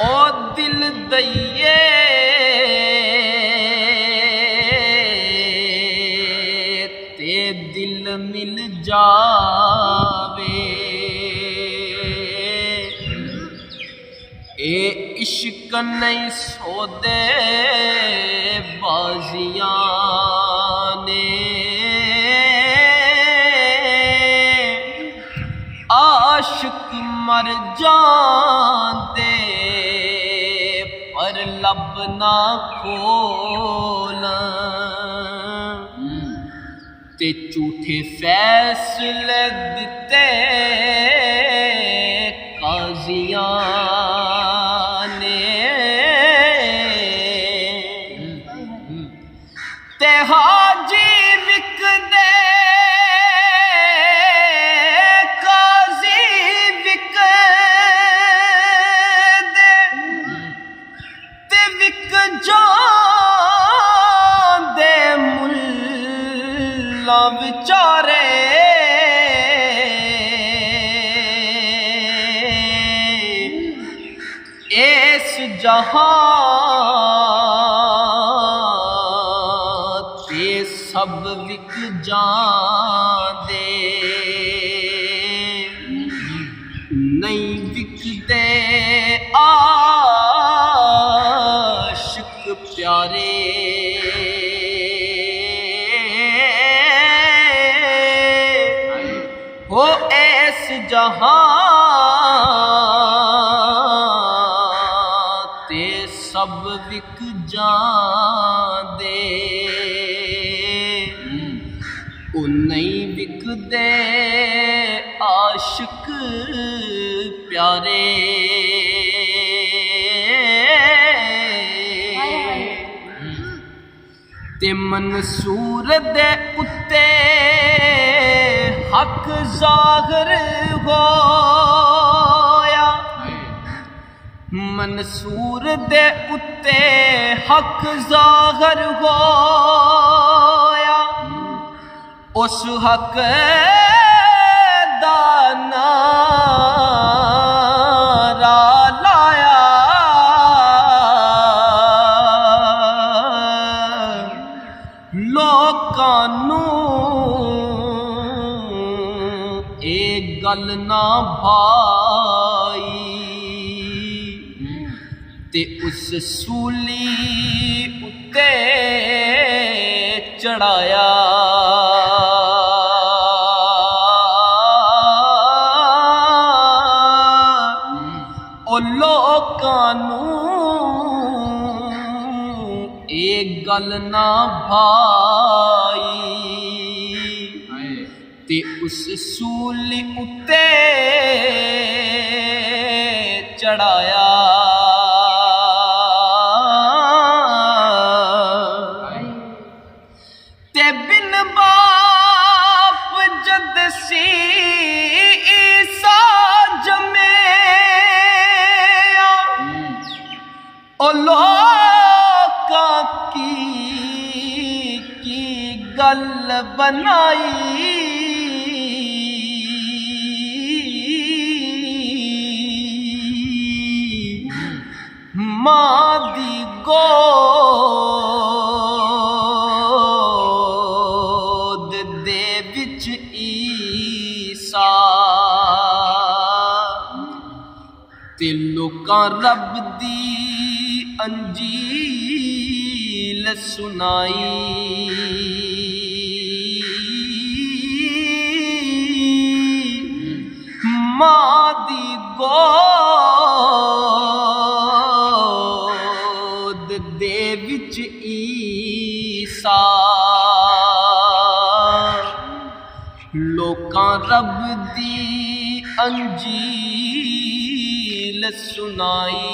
ओ दिल दइए ते दिल मिल जावे, ए इश्क नहीं सोदे बाजियां ने, आशिक मर जाते पर लब ना खोलन, ते झूठे फैसले दिते काजियां ने, ते हाजी विकदे विचारे, इस जहां ते सब विक जांदे, नहीं विकदे आशिक प्यारे, हो ऐस जहां ते सब विक जांदे, ओ नहीं विकदे आशिक प्यारे, ते मंसूर दे उत्ते हक जाहिर होया, मंसूर दे उत्ते हक जाहिर होया, उस हक दा नारा लाया, लोकां नूं एक गल ना भाई, ते उस सूली उत्ते चढ़ाया, ओ लोकां नूं एक गल ना भाई, ते उस सूली उत्ते चढ़ाया, ते बिन बाप जद सी ईसा जमे, ओ लोकां की गल बनाई, मां दी गोद दे विच ईसा, ते लोकां रब दी अंजील सुनाई, मां दी गोद दे विच ईसा, लोकां रब दी अंजील सुनाई।